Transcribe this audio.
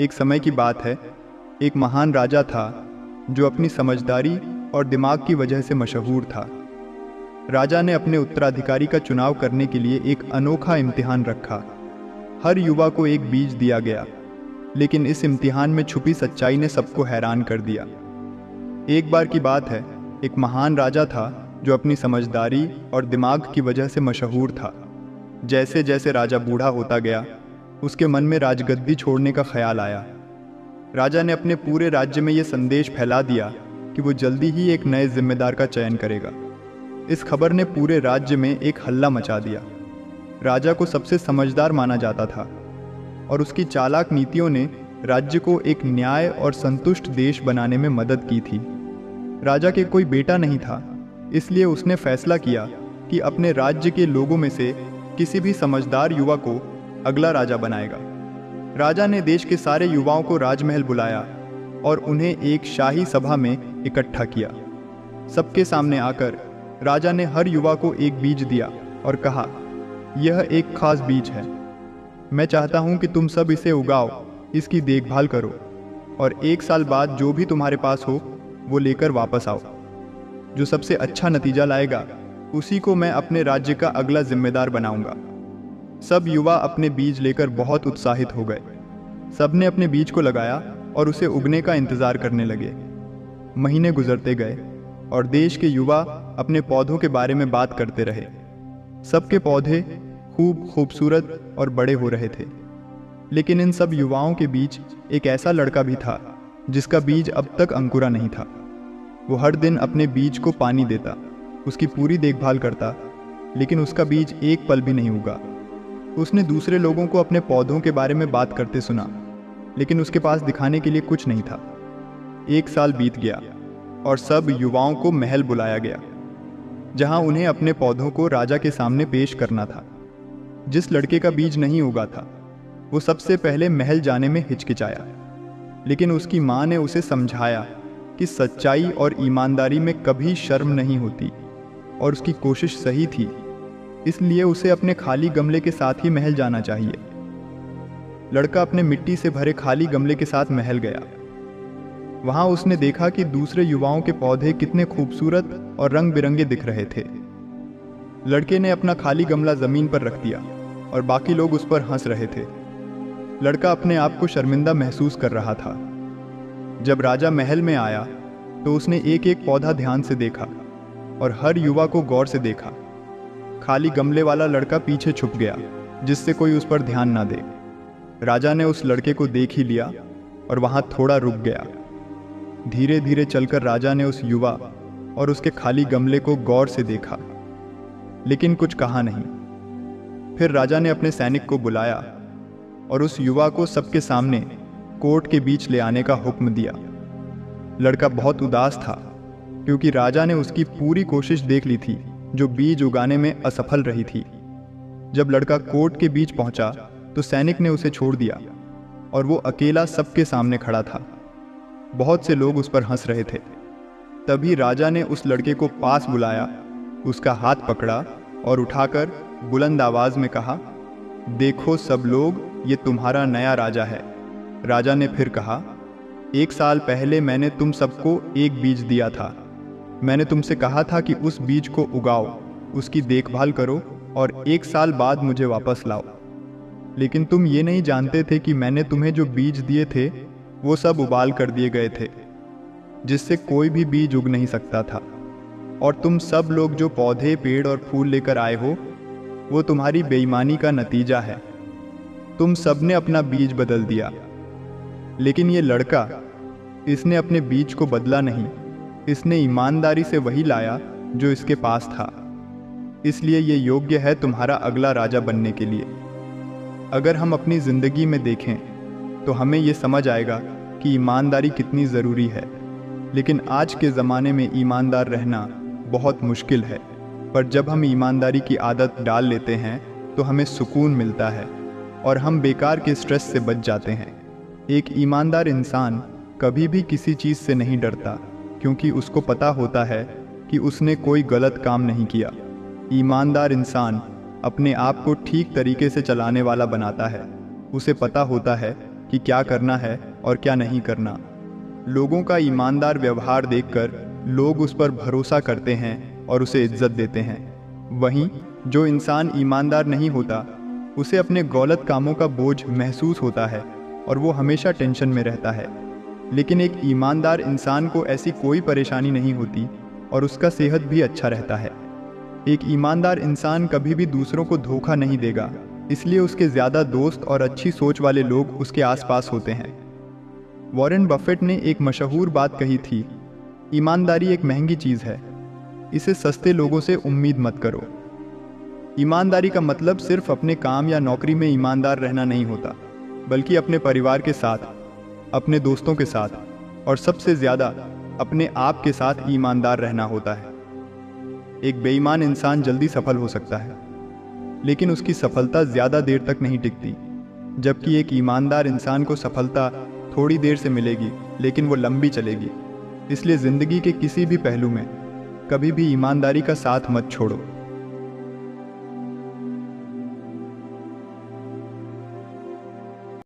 एक समय की बात है। एक महान राजा था जो अपनी समझदारी और दिमाग की वजह से मशहूर था। राजा ने अपने उत्तराधिकारी का चुनाव करने के लिए एक अनोखा इम्तिहान रखा। हर युवा को एक बीज दिया गया, लेकिन इस इम्तिहान में छुपी सच्चाई ने सबको हैरान कर दिया। एक बार की बात है, एक महान राजा था जो अपनी समझदारी और दिमाग की वजह से मशहूर था। जैसे जैसे राजा बूढ़ा होता गया, उसके मन में राजगद्दी छोड़ने का ख्याल आया। राजा ने अपने पूरे राज्य में यह संदेश फैला दिया कि वो जल्दी ही एक नए जिम्मेदार का चयन करेगा। इस खबर ने पूरे राज्य में एक हल्ला मचा दिया। राजा को सबसे समझदार माना जाता था और उसकी चालाक नीतियों ने राज्य को एक न्याय और संतुष्ट देश बनाने में मदद की थी। राजा के कोई बेटा नहीं था, इसलिए उसने फैसला किया कि अपने राज्य के लोगों में से किसी भी समझदार युवा को अगला राजा बनाएगा। राजा ने देश के सारे युवाओं को राजमहल बुलाया और उन्हें एक शाही सभा में इकट्ठा किया। सबके सामने आकर राजा ने हर युवा को एक बीज दिया और कहा, यह एक खास बीज है। मैं चाहता हूं कि तुम सब इसे उगाओ, इसकी देखभाल करो और 1 साल बाद जो भी तुम्हारे पास हो वो लेकर वापस आओ। जो सबसे अच्छा नतीजा लाएगा उसी को मैं अपने राज्य का अगला जिम्मेदार बनाऊंगा। सब युवा अपने बीज लेकर बहुत उत्साहित हो गए। सबने अपने बीज को लगाया और उसे उगने का इंतजार करने लगे। महीने गुजरते गए और देश के युवा अपने पौधों के बारे में बात करते रहे। सबके पौधे खूब खूबसूरत और बड़े हो रहे थे, लेकिन इन सब युवाओं के बीच एक ऐसा लड़का भी था जिसका बीज अब तक अंकुरा नहीं था। वो हर दिन अपने बीज को पानी देता, उसकी पूरी देखभाल करता, लेकिन उसका बीज एक पल भी नहीं उगा। उसने दूसरे लोगों को अपने पौधों के बारे में बात करते सुना, लेकिन उसके पास दिखाने के लिए कुछ नहीं था। 1 साल बीत गया और सब युवाओं को महल बुलाया गया, जहां उन्हें अपने पौधों को राजा के सामने पेश करना था। जिस लड़के का बीज नहीं उगा था वो सबसे पहले महल जाने में हिचकिचाया, लेकिन उसकी माँ ने उसे समझाया कि सच्चाई और ईमानदारी में कभी शर्म नहीं होती और उसकी कोशिश सही थी, इसलिए उसे अपने खाली गमले के साथ ही महल जाना चाहिए। लड़का अपने मिट्टी से भरे खाली गमले के साथ महल गया। वहां उसने देखा कि दूसरे युवाओं के पौधे कितने खूबसूरत और रंग बिरंगे दिख रहे थे। लड़के ने अपना खाली गमला जमीन पर रख दिया और बाकी लोग उस पर हंस रहे थे। लड़का अपने आप को शर्मिंदा महसूस कर रहा था। जब राजा महल में आया तो उसने एक एक पौधा ध्यान से देखा और हर युवा को गौर से देखा। खाली गमले वाला लड़का पीछे छुप गया, जिससे कोई उस पर ध्यान ना दे। राजा ने उस लड़के को देख ही लिया और वहां थोड़ा रुक गया। धीरे धीरे चलकर राजा ने उस युवा और उसके खाली गमले को गौर से देखा, लेकिन कुछ कहा नहीं। फिर राजा ने अपने सैनिक को बुलाया और उस युवा को सबके सामने कोर्ट के बीच ले आने का हुक्म दिया। लड़का बहुत उदास था, क्योंकि राजा ने उसकी पूरी कोशिश देख ली थी जो बीज उगाने में असफल रही थी। जब लड़का कोर्ट के बीच पहुंचा तो सैनिक ने उसे छोड़ दिया और वो अकेला सबके सामने खड़ा था। बहुत से लोग उस पर हंस रहे थे। तभी राजा ने उस लड़के को पास बुलाया, उसका हाथ पकड़ा और उठाकर बुलंद आवाज में कहा, देखो सब लोग, ये तुम्हारा नया राजा है। राजा ने फिर कहा, 1 साल पहले मैंने तुम सबको एक बीज दिया था। मैंने तुमसे कहा था कि उस बीज को उगाओ, उसकी देखभाल करो और 1 साल बाद मुझे वापस लाओ। लेकिन तुम ये नहीं जानते थे कि मैंने तुम्हें जो बीज दिए थे वो सब उबाल कर दिए गए थे, जिससे कोई भी बीज उग नहीं सकता था। और तुम सब लोग जो पौधे, पेड़ और फूल लेकर आए हो, वो तुम्हारी बेईमानी का नतीजा है। तुम सबने अपना बीज बदल दिया, लेकिन ये लड़का, इसने अपने बीज को बदला नहीं। इसने ईमानदारी से वही लाया जो इसके पास था, इसलिए ये योग्य है तुम्हारा अगला राजा बनने के लिए। अगर हम अपनी जिंदगी में देखें तो हमें ये समझ आएगा कि ईमानदारी कितनी ज़रूरी है। लेकिन आज के ज़माने में ईमानदार रहना बहुत मुश्किल है, पर जब हम ईमानदारी की आदत डाल लेते हैं तो हमें सुकून मिलता है और हम बेकार के स्ट्रेस से बच जाते हैं। एक ईमानदार इंसान कभी भी किसी चीज़ से नहीं डरता, क्योंकि उसको पता होता है कि उसने कोई गलत काम नहीं किया। ईमानदार इंसान अपने आप को ठीक तरीके से चलाने वाला बनाता है। उसे पता होता है कि क्या करना है और क्या नहीं करना। लोगों का ईमानदार व्यवहार देखकर लोग उस पर भरोसा करते हैं और उसे इज्जत देते हैं। वहीं जो इंसान ईमानदार नहीं होता, उसे अपने गलत कामों का बोझ महसूस होता है और वो हमेशा टेंशन में रहता है। लेकिन एक ईमानदार इंसान को ऐसी कोई परेशानी नहीं होती और उसका सेहत भी अच्छा रहता है। एक ईमानदार इंसान कभी भी दूसरों को धोखा नहीं देगा, इसलिए उसके ज़्यादा दोस्त और अच्छी सोच वाले लोग उसके आसपास होते हैं। वॉरेन बफेट ने एक मशहूर बात कही थी, ईमानदारी एक महंगी चीज़ है, इसे सस्ते लोगों से उम्मीद मत करो। ईमानदारी का मतलब सिर्फ अपने काम या नौकरी में ईमानदार रहना नहीं होता, बल्कि अपने परिवार के साथ, अपने दोस्तों के साथ और सबसे ज़्यादा अपने आप के साथ ईमानदार रहना होता है। एक बेईमान इंसान जल्दी सफल हो सकता है, लेकिन उसकी सफलता ज़्यादा देर तक नहीं टिकती, जबकि एक ईमानदार इंसान को सफलता थोड़ी देर से मिलेगी, लेकिन वो लंबी चलेगी। इसलिए ज़िंदगी के किसी भी पहलू में कभी भी ईमानदारी का साथ मत छोड़ो।